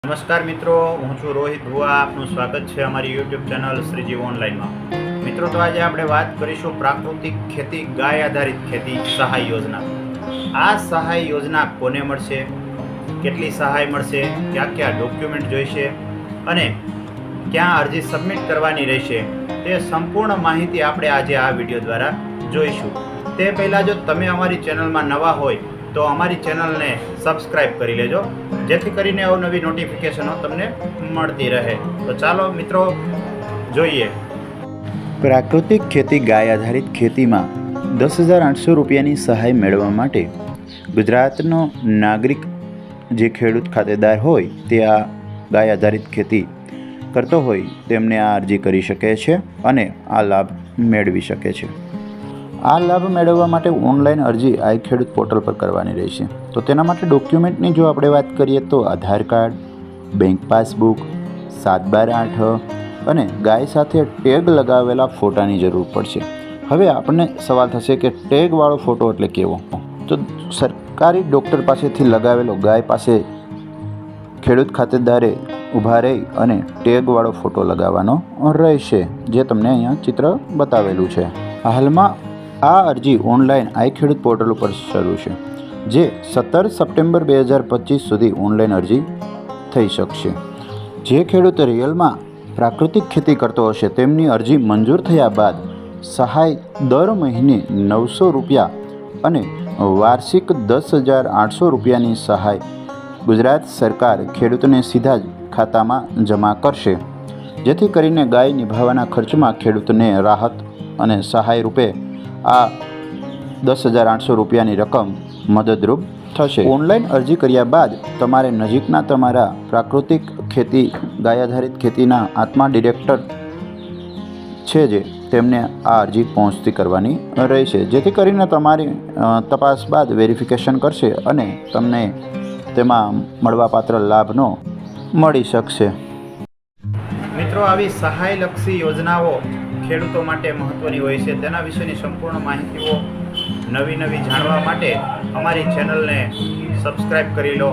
નમસ્કાર મિત્રો, હું છું રોહિત ભુવા. આપનું સ્વાગત છે અમારી યુટ્યુબ ચેનલ શ્રીજી ઓનલાઈનમાં. મિત્રો, તો આજે આપણે વાત કરીશું પ્રાકૃતિક ખેતી, ગાય આધારિત ખેતી સહાય યોજના. આ સહાય યોજના કોને મળશે, કેટલી સહાય મળશે, ક્યાં ક્યાં ડોક્યુમેન્ટ જોઈશે અને ક્યાં અરજી સબમિટ કરવાની રહેશે, તે સંપૂર્ણ માહિતી આપણે આજે આ વિડીયો દ્વારા જોઈશું. તે પહેલાં જો તમે અમારી ચેનલમાં નવા હોય તો અમારી ચેનલને સબસ્ક્રાઈબ કરી લેજો, જેથી કરીને અવનવી નોટિફિકેશનો તમને મળતી રહે. તો ચાલો મિત્રો જોઈએ. પ્રાકૃતિક ખેતી ગાય આધારિત ખેતીમાં 10,800 રૂપિયાની સહાય મેળવવા માટે ગુજરાતનો નાગરિક જે ખેડૂત ખાતેદાર હોય તે આ ગાય આધારિત ખેતી કરતો હોય તેમને આ અરજી કરી શકે છે અને આ લાભ મેળવી શકે છે. આ લાભ મેળવવા માટે ઓનલાઈન અરજી આઈ ખેડૂત પોર્ટલ પર કરવાની રહેશે. તો તેના માટે ડોક્યુમેન્ટની જો આપણે વાત કરીએ તો આધાર કાર્ડ, બેંક પાસબુક, 7/8 અને ગાય સાથે ટેગ લગાવેલા ફોટાની જરૂર પડશે. હવે આપણને સવાલ થશે કે ટેગવાળો ફોટો એટલે કેવો? તો સરકારી ડૉક્ટર પાસેથી લગાવેલો ગાય પાસે ખેડૂત ખાતેદારે ઊભા રહી અને ટેગવાળો ફોટો લગાવવાનો રહેશે, જે તમને અહીંયા ચિત્ર બતાવેલું છે. હાલમાં આ અરજી ઓનલાઈન આઈ ખેડૂત પોર્ટલ ઉપર શરૂ છે, જે 17 સપ્ટેમ્બર 2025 સુધી ઓનલાઈન અરજી થઈ શકશે. જે ખેડૂત રિયલમાં પ્રાકૃતિક ખેતી કરતો હશે તેમની અરજી મંજૂર થયા બાદ સહાય દર મહિને 900 રૂપિયા અને વાર્ષિક 10,800 રૂપિયાની સહાય ગુજરાત સરકાર ખેડૂતને સીધા જ ખાતામાં જમા કરશે, જેથી કરીને ગાય નિભાવવાના ખર્ચમાં ખેડૂતને રાહત અને સહાય રૂપે આ 10,800 રૂપિયાની રકમ મદદરૂપ થશે. ઓનલાઈન અરજી કર્યા બાદ તમારે નજીકના તમારા પ્રાકૃતિક ખેતી ગાય આધારિત ખેતીના આત્મા ડિરેક્ટર છે જે તેમને આ અરજી પહોંચતી કરવાની રહેશે, જેથી કરીને તમારી તપાસ બાદ વેરિફિકેશન કરશે અને તમને તેમાં મળવાપાત્ર લાભનો મળી શકશે. મિત્રો, આવી સહાયલક્ષી યોજનાઓ ખેડૂતો માટે મહત્ત્વની હોય છે. તેના વિશેની સંપૂર્ણ માહિતીઓ નવી જાણવા માટે અમારી ચેનલને સબસ્ક્રાઈબ કરી લો